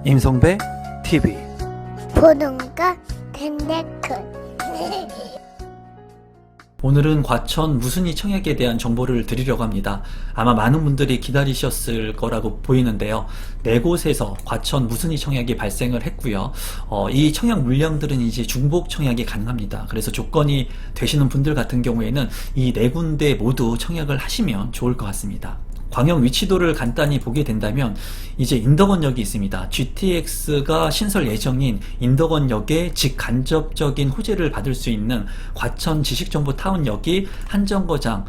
임성배 TV 보는가 텐데크 오늘은 과천 무순이 청약에 대한 정보를 드리려고 합니다. 아마 많은 분들이 기다리셨을 거라고 보이는데요. 네 곳에서 과천 무순이 청약이 발생을 했고요. 이 청약 물량들은 이제 중복 청약이 가능합니다. 그래서 조건이 되시는 분들 같은 경우에는 이 네 군데 모두 청약을 하시면 좋을 것 같습니다. 광역 위치도를 간단히 보게 된다면 이제 인덕원역이 있습니다. GTX가 신설 예정인 인덕원역에 직간접적인 호재를 받을 수 있는 과천 지식정보타운역이 한 정거장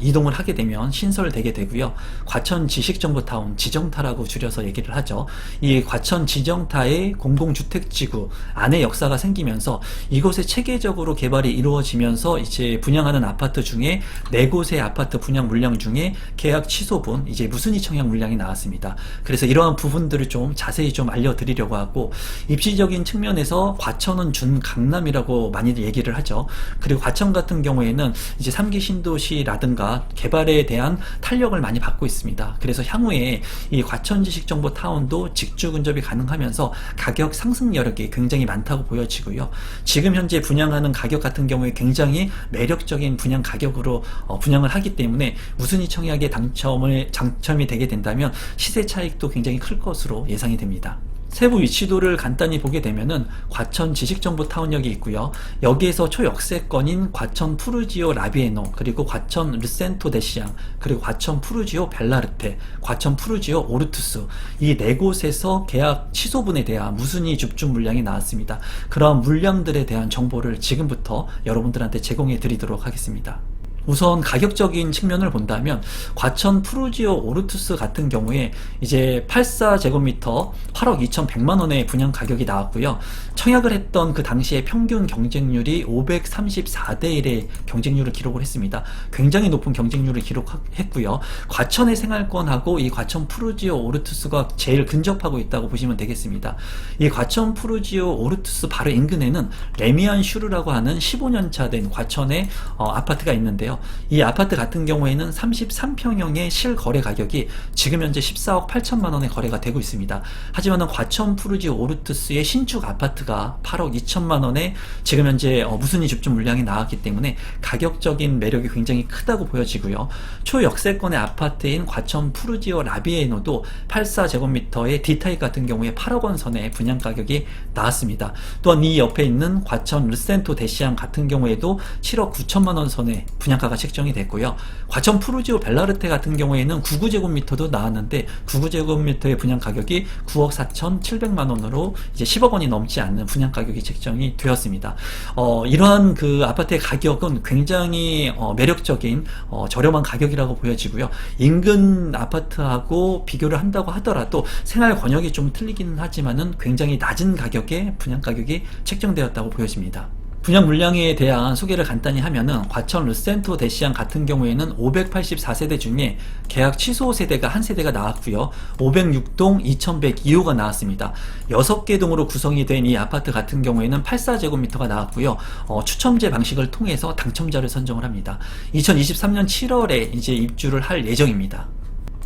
이동을 하게 되면 신설되게 되고요. 과천 지식정보타운, 지정타라고 줄여서 얘기를 하죠. 이 과천 지정타의 공공주택지구 안에 역사가 생기면서 이곳에 체계적으로 개발이 이루어지면서 이제 분양하는 아파트 중에 네 곳의 아파트 분양 물량 중에 계약 취소분, 이제 무순이 청약 물량이 나왔습니다. 그래서 이러한 부분들을 좀 자세히 좀 알려드리려고 하고, 입지적인 측면에서 과천은 준강남이라고 많이들 얘기를 하죠. 그리고 과천 같은 경우에는 이제 3기 신도시라든가 개발에 대한 탄력을 많이 받고 있습니다. 그래서 향후에 이 과천 지식정보타운도 직주 근접이 가능하면서 가격 상승 여력이 굉장히 많다고 보여지고요. 지금 현재 분양하는 가격 같은 경우에 굉장히 매력적인 분양 가격으로 분양을 하기 때문에 무순이 청약에 당첨이 되게 된다면 시세 차익도 굉장히 클 것으로 예상이 됩니다. 세부 위치도를 간단히 보게 되면은 과천 지식정보타운역이 있고요. 여기에서 초역세권인 과천 푸르지오 라비에노, 그리고 과천 르센토 데시앙, 그리고 과천 푸르지오 벨라르테, 과천 푸르지오 오르투스, 이 네 곳에서 계약 취소분에 대한 무순이 줍준 물량이 나왔습니다. 그러한 물량들에 대한 정보를 지금부터 여러분들한테 제공해 드리도록 하겠습니다. 우선 가격적인 측면을 본다면 과천 푸르지오 오르투스 같은 경우에 이제 84제곱미터 8억 2,100만원의 분양 가격이 나왔고요. 청약을 했던 그 당시에 평균 경쟁률이 534대 1의 경쟁률을 기록을 했습니다. 굉장히 높은 경쟁률을 기록했고요. 과천의 생활권하고 이 과천 푸르지오 오르투스가 제일 근접하고 있다고 보시면 되겠습니다. 이 과천 푸르지오 오르투스 바로 인근에는 레미안 슈르라고 하는 15년차 된 과천의 아파트가 있는데요. 이 아파트 같은 경우에는 33평형의 실거래 가격이 지금 현재 14억 8천만 원의 거래가 되고 있습니다. 하지만 과천 푸르지오 오르투스의 신축 아파트가 8억 2천만 원에 지금 현재 무순이 줍준 물량이 나왔기 때문에 가격적인 매력이 굉장히 크다고 보여지고요. 초역세권의 아파트인 과천 푸르지오 라비에노도 84제곱미터의 D타입 같은 경우에 8억 원 선의 분양 가격이 나왔습니다. 또한 이 옆에 있는 과천 르센토 데시앙 같은 경우에도 7억 9천만 원 선의 분양가가 책정이 됐고요. 과천 푸르지오 벨라르테 같은 경우에는 99제곱미터도 나왔는데 99제곱미터의 분양 가격이 9억 4,700만 원으로 이제 10억 원이 넘지 않는 분양 가격이 책정이 되었습니다. 이러한 그 아파트의 가격은 굉장히 매력적인 저렴한 가격이라고 보여지고요. 인근 아파트하고 비교를 한다고 하더라도 생활 권역이 좀 틀리기는 하지만은 굉장히 낮은 가격에 분양 가격이 책정되었다고 보여집니다. 분양 물량에 대한 소개를 간단히 하면은 과천 르센토 데시앙 같은 경우에는 584세대 중에 계약 취소 세대가 한 세대가 나왔고요. 506동 2102호가 나왔습니다. 6개 동으로 구성이 된 이 아파트 같은 경우에는 84제곱미터가 나왔고요. 추첨제 방식을 통해서 당첨자를 선정을 합니다. 2023년 7월에 이제 입주를 할 예정입니다.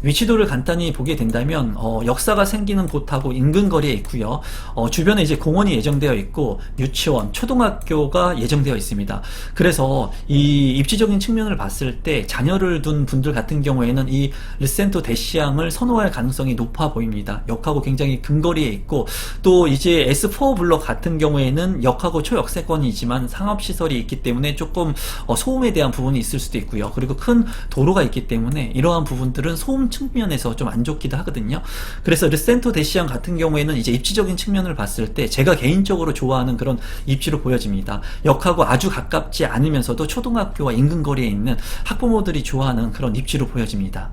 위치도를 간단히 보게 된다면 역사가 생기는 곳하고 인근 거리에 있고요. 주변에 이제 공원이 예정되어 있고 유치원, 초등학교가 예정되어 있습니다. 그래서 이 입지적인 측면을 봤을 때 자녀를 둔 분들 같은 경우에는 이 르센토 데시앙을 선호할 가능성이 높아 보입니다. 역하고 굉장히 근거리에 있고, 또 이제 S4 블록 같은 경우에는 역하고 초역세권이지만 상업시설이 있기 때문에 조금 소음에 대한 부분이 있을 수도 있고요. 그리고 큰 도로가 있기 때문에 이러한 부분들은 소음 측면에서 좀 안 좋기도 하거든요. 그래서 르센토 데시앙 같은 경우에는 이제 입지적인 측면을 봤을 때 제가 개인적으로 좋아하는 그런 입지로 보여집니다. 역하고 아주 가깝지 않으면서도 초등학교와 인근 거리에 있는 학부모들이 좋아하는 그런 입지로 보여집니다.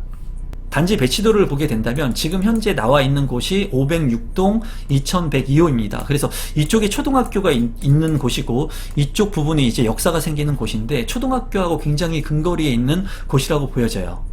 단지 배치도를 보게 된다면 지금 현재 나와 있는 곳이 506동 2102호입니다. 그래서 이쪽에 초등학교가 있는 곳이고 이쪽 부분이 이제 역사가 생기는 곳인데 초등학교하고 굉장히 근거리에 있는 곳이라고 보여져요.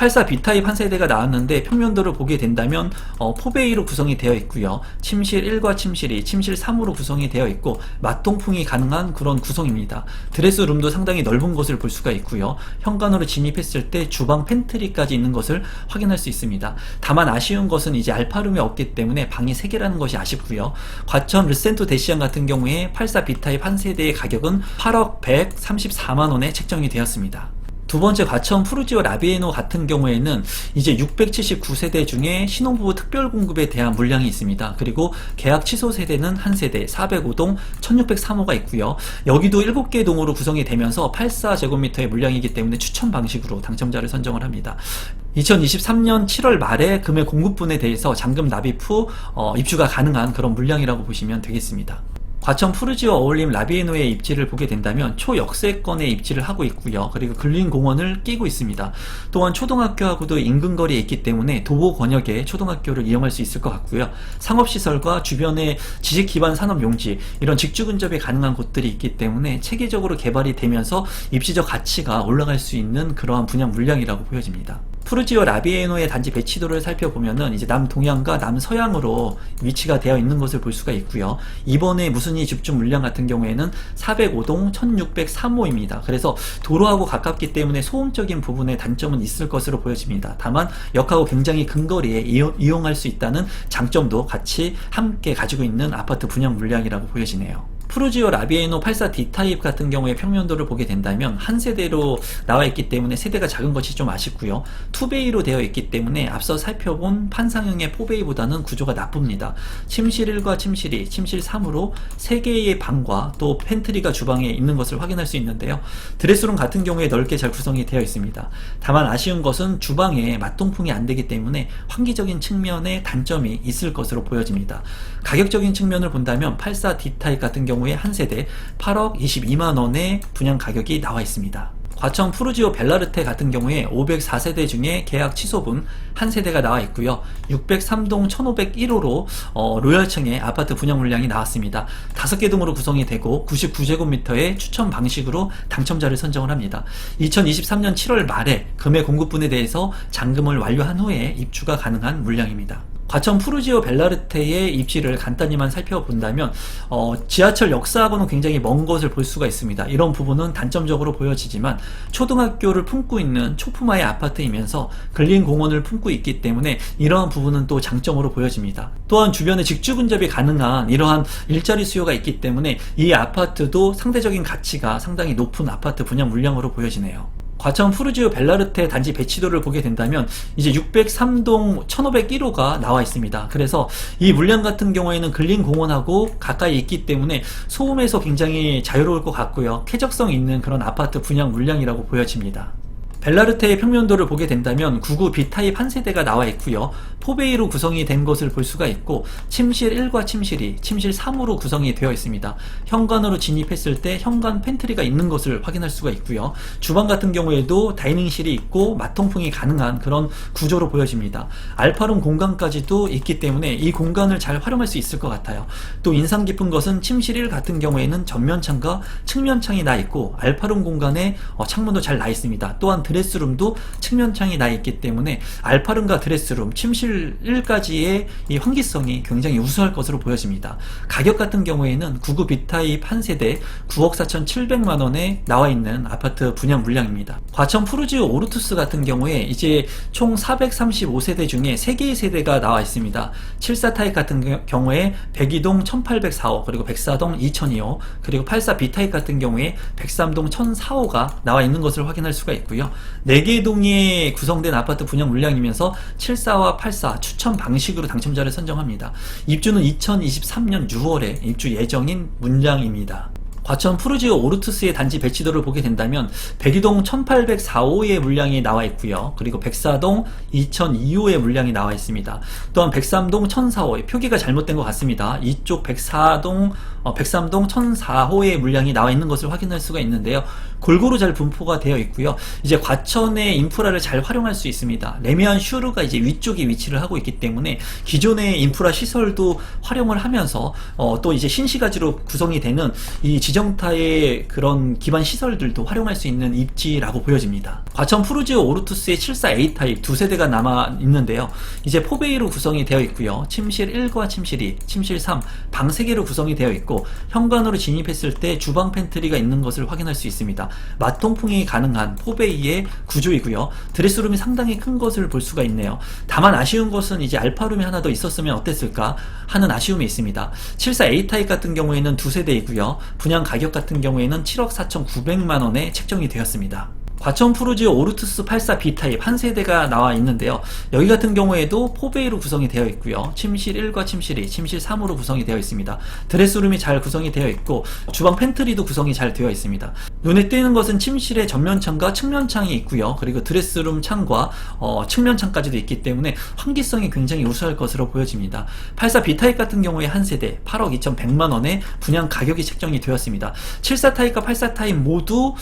84 B타입 한 세대가 나왔는데 평면도를 보게 된다면 포베이로 구성이 되어 있고요. 침실 1과 침실 2, 침실 3으로 구성이 되어 있고 맞동풍이 가능한 그런 구성입니다. 드레스룸도 상당히 넓은 것을 볼 수가 있고요. 현관으로 진입했을 때 주방 팬트리까지 있는 것을 확인할 수 있습니다. 다만 아쉬운 것은 이제 알파룸이 없기 때문에 방이 3개라는 것이 아쉽고요. 과천 르센토 대시안 같은 경우에 84 B타입 한 세대의 가격은 8억 134만원에 책정이 되었습니다. 두 번째 과천 푸르지오 라비에노 같은 경우에는 이제 679세대 중에 신혼부부 특별 공급에 대한 물량이 있습니다. 그리고 계약 취소 세대는 한 세대 405동 1603호가 있고요. 여기도 7개 동으로 구성이 되면서 84제곱미터의 물량이기 때문에 추천 방식으로 당첨자를 선정을 합니다. 2023년 7월 말에 금액 공급분에 대해서 잔금 납입 후 입주가 가능한 그런 물량이라고 보시면 되겠습니다. 과천 푸르지오 어울림 라비에노의 입지를 보게 된다면 초역세권에 입지를 하고 있고요. 그리고 근린공원을 끼고 있습니다. 또한 초등학교하고도 인근거리에 있기 때문에 도보 권역에 초등학교를 이용할 수 있을 것 같고요. 상업시설과 주변의 지식기반 산업용지 이런 직주 근접이 가능한 곳들이 있기 때문에 체계적으로 개발이 되면서 입지적 가치가 올라갈 수 있는 그러한 분양 물량이라고 보여집니다. 푸르지오 라비에노의 단지 배치도를 살펴보면은 이제 남동향과 남서향으로 위치가 되어 있는 것을 볼 수가 있고요. 이번에 무순위 집중 물량 같은 경우에는 405동 1603호입니다. 그래서 도로하고 가깝기 때문에 소음적인 부분에 단점은 있을 것으로 보여집니다. 다만 역하고 굉장히 근거리에 이용할 수 있다는 장점도 같이 함께 가지고 있는 아파트 분양 물량이라고 보여지네요. 푸르지오 라비에노 84 D타입 같은 경우에 평면도를 보게 된다면 한 세대로 나와 있기 때문에 세대가 작은 것이 좀 아쉽고요. 투베이로 되어 있기 때문에 앞서 살펴본 판상형의 포베이보다는 구조가 나쁩니다. 침실 1과 침실 2, 침실 3으로 3개의 방과 또 팬트리가 주방에 있는 것을 확인할 수 있는데요. 드레스룸 같은 경우에 넓게 잘 구성이 되어 있습니다. 다만 아쉬운 것은 주방에 맞동풍이 안 되기 때문에 환기적인 측면에 단점이 있을 것으로 보여집니다. 가격적인 측면을 본다면 84 D타입 같은 경우에 한 세대 8억 22만원의 분양 가격이 나와 있습니다. 과천 푸르지오 벨라르테 같은 경우에 504세대 중에 계약 취소분 한 세대가 나와 있고요. 603동 1501호로 로열층의 아파트 분양 물량이 나왔습니다. 5개 동으로 구성이 되고 99제곱미터의 추천 방식으로 당첨자를 선정을 합니다. 2023년 7월 말에 금액 공급분에 대해서 잔금을 완료한 후에 입주가 가능한 물량입니다. 과천 푸르지오 벨라르테의 입지를 간단히만 살펴본다면 지하철 역사하고는 굉장히 먼 것을 볼 수가 있습니다. 이런 부분은 단점적으로 보여지지만 초등학교를 품고 있는 초품화의 아파트이면서 근린공원을 품고 있기 때문에 이러한 부분은 또 장점으로 보여집니다. 또한 주변에 직주 근접이 가능한 이러한 일자리 수요가 있기 때문에 이 아파트도 상대적인 가치가 상당히 높은 아파트 분양 물량으로 보여지네요. 과천 푸르지오 벨라르테 단지 배치도를 보게 된다면 이제 603동 1501호가 나와 있습니다. 그래서 이 물량 같은 경우에는 근린공원하고 가까이 있기 때문에 소음에서 굉장히 자유로울 것 같고요. 쾌적성 있는 그런 아파트 분양 물량이라고 보여집니다. 벨라르테의 평면도를 보게 된다면 99 B타입 한 세대가 나와 있고요. 포베이로 구성이 된 것을 볼 수가 있고 침실 1과 침실 2, 침실 3으로 구성이 되어 있습니다. 현관으로 진입했을 때 현관 팬트리가 있는 것을 확인할 수가 있고요. 주방 같은 경우에도 다이닝실이 있고 맞통풍이 가능한 그런 구조로 보여집니다. 알파룸 공간까지도 있기 때문에 이 공간을 잘 활용할 수 있을 것 같아요. 또 인상 깊은 것은 침실 1 같은 경우에는 전면창과 측면창이 나 있고 알파룸 공간에 창문도 잘 나 있습니다. 또한 드레스룸도 측면창이 나 있기 때문에 알파룸과 드레스룸, 침실 1까지의 이 환기성이 굉장히 우수할 것으로 보여집니다. 가격 같은 경우에는 99 B타입 한 세대 9억 4,700만원에 나와 있는 아파트 분양 물량입니다. 과천 푸르지오 오르투스 같은 경우에 이제 총 435세대 중에 3개의 세대가 나와 있습니다. 74 타입 같은 경우에 102동 1804호, 그리고 104동 2002호, 그리고 84 B타입 같은 경우에 103동 1004호가 나와 있는 것을 확인할 수가 있고요. 4개 동에 구성된 아파트 분양 물량이면서 74와 84 추천 방식으로 당첨자를 선정합니다. 입주는 2023년 6월에 입주 예정인 물량입니다. 과천 푸르지오 오르투스의 단지 배치도를 보게 된다면 102동 1804호의 물량이 나와 있고요. 그리고 104동 2002호의 물량이 나와 있습니다. 또한 103동 1004호, 표기가 잘못된 것 같습니다. 이쪽 103동 1004호의 물량이 나와 있는 것을 확인할 수가 있는데요. 골고루 잘 분포가 되어 있고요. 이제 과천의 인프라를 잘 활용할 수 있습니다. 레미안 슈르가 이제 위쪽에 위치를 하고 있기 때문에 기존의 인프라 시설도 활용을 하면서 또 이제 신시가지로 구성이 되는 이 지정 대형타의 그런 기반 시설들도 활용할 수 있는 입지라고 보여집니다. 과천 푸르지오 오르투스의 74A 타입 두 세대가 남아 있는데요. 이제 포베이로 구성이 되어 있고요. 침실 1과 침실 2, 침실 3, 방 3개로 구성이 되어 있고 현관으로 진입했을 때 주방 팬트리가 있는 것을 확인할 수 있습니다. 마통풍이 가능한 포베이의 구조이고요. 드레스룸이 상당히 큰 것을 볼 수가 있네요. 다만 아쉬운 것은 이제 알파룸이 하나 더 있었으면 어땠을까 하는 아쉬움이 있습니다. 74A 타입 같은 경우에는 두 세대이고요. 분양 가격 같은 경우에는 7억 4,900만원에 책정이 되었습니다. 과천 푸르지오 오르투스 84B 타입 한 세대가 나와 있는데요. 여기 같은 경우에도 포베이로 구성이 되어 있고요. 침실 1과 침실 2, 침실 3으로 구성이 되어 있습니다. 드레스룸이 잘 구성이 되어 있고 주방 팬트리도 구성이 잘 되어 있습니다. 눈에 띄는 것은 침실에 전면창과 측면창이 있고요. 그리고 드레스룸 창과 측면창까지도 있기 때문에 환기성이 굉장히 우수할 것으로 보여집니다. 84B 타입 같은 경우에 한 세대 8억 2,100만원에 분양 가격이 책정이 되었습니다. 74 타입과 84 타입 모두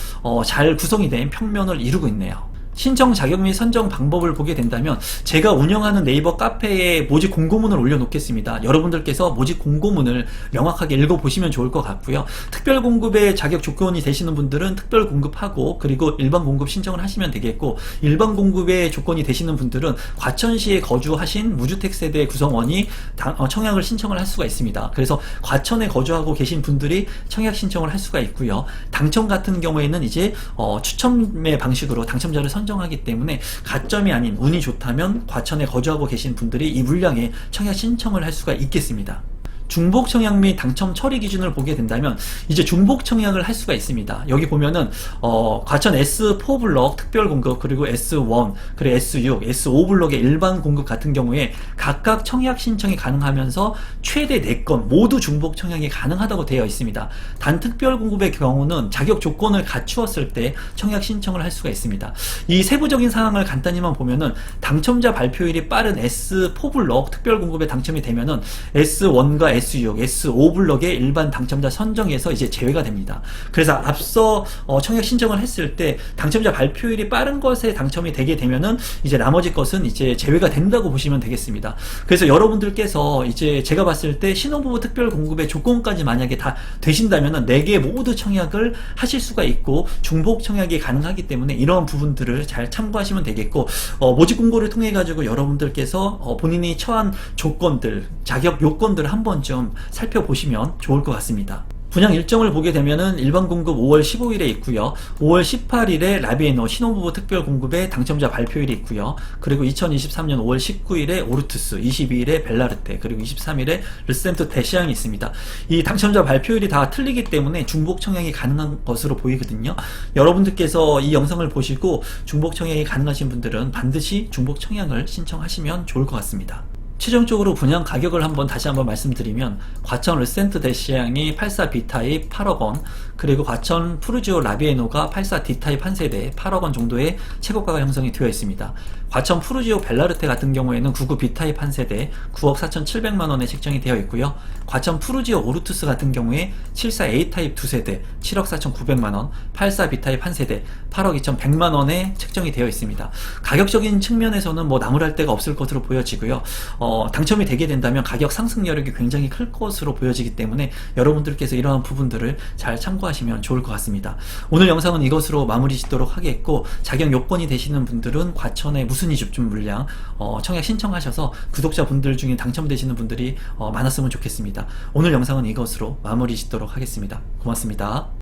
잘 구성이 된 평면을 이루고 있네요. 신청 자격 및 선정 방법을 보게 된다면 제가 운영하는 네이버 카페에 모집 공고문을 올려놓겠습니다. 여러분들께서 모집 공고문을 명확하게 읽어보시면 좋을 것 같고요. 특별 공급의 자격 조건이 되시는 분들은 특별 공급하고 그리고 일반 공급 신청을 하시면 되겠고 일반 공급의 조건이 되시는 분들은 과천시에 거주하신 무주택 세대 구성원이 청약을 신청을 할 수가 있습니다. 그래서 과천에 거주하고 계신 분들이 청약 신청을 할 수가 있고요. 당첨 같은 경우에는 이제 추첨의 방식으로 당첨자를 선정하기 때문에 가점이 아닌 운이 좋다면 과천에 거주하고 계신 분들이 이 물량에 청약 신청을 할 수가 있겠습니다. 중복 청약 및 당첨 처리 기준을 보게 된다면 이제 중복 청약을 할 수가 있습니다. 여기 보면은 과천 S4 블럭 특별 공급 그리고 S1 그리고 S6, S5 블럭의 일반 공급 같은 경우에 각각 청약 신청이 가능하면서 최대 4건 모두 중복 청약이 가능하다고 되어 있습니다. 단 특별 공급의 경우는 자격 조건을 갖추었을 때 청약 신청을 할 수가 있습니다. 이 세부적인 사항을 간단히만 보면은 당첨자 발표일이 빠른 S4 블럭 특별 공급에 당첨이 되면은 S1과 S6, S5 블럭의 일반 당첨자 선정에서 이제 제외가 됩니다. 그래서 앞서 청약 신청을 했을 때 당첨자 발표일이 빠른 것에 당첨이 되게 되면은 이제 나머지 것은 이제 제외가 된다고 보시면 되겠습니다. 그래서 여러분들께서 이제 제가 봤을 때 신혼부부 특별 공급의 조건까지 만약에 다 되신다면은 4개 모두 청약을 하실 수가 있고 중복 청약이 가능하기 때문에 이러한 부분들을 잘 참고하시면 되겠고 모집 공고를 통해 가지고 여러분들께서 본인이 처한 조건들, 자격 요건들을 한 번쯤 살펴보시면 좋을 것 같습니다. 분양 일정을 보게 되면은 일반 공급 5월 15일에 있고요. 5월 18일에 라비에노 신혼부부 특별 공급의 당첨자 발표일이 있고요. 그리고 2023년 5월 19일에 오르투스, 22일에 벨라르테, 그리고 23일에 르센토 대시앙이 있습니다. 이 당첨자 발표일이 다 틀리기 때문에 중복 청약이 가능한 것으로 보이거든요. 여러분들께서 이 영상을 보시고 중복 청약이 가능하신 분들은 반드시 중복 청약을 신청하시면 좋을 것 같습니다. 최종적으로 분양 가격을 다시 한번 말씀드리면 과천 르센트 대시앙이 84B 타입 8억 원, 그리고 과천 푸르지오 라비에노가 84D 타입 한 세대 8억 원 정도의 최고가가 형성이 되어 있습니다. 과천 푸르지오 벨라르테 같은 경우에는 99B 타입 한 세대 9억 4,700만 원에 책정이 되어 있고요. 과천 푸르지오 오르투스 같은 경우에 74A 타입 두 세대 7억 4,900만 원, 84B 타입 한 세대 8억 2,100만 원에 책정이 되어 있습니다. 가격적인 측면에서는 나무랄 데가 없을 것으로 보여지고요. 당첨이 되게 된다면 가격 상승 여력이 굉장히 클 것으로 보여지기 때문에 여러분들께서 이러한 부분들을 잘 참고하시면 좋을 것 같습니다. 오늘 영상은 이것으로 마무리 짓도록 하겠고 자격 요건이 되시는 분들은 과천의 무순위 집중 물량 청약 신청하셔서 구독자분들 중에 당첨되시는 분들이 많았으면 좋겠습니다. 오늘 영상은 이것으로 마무리 짓도록 하겠습니다. 고맙습니다.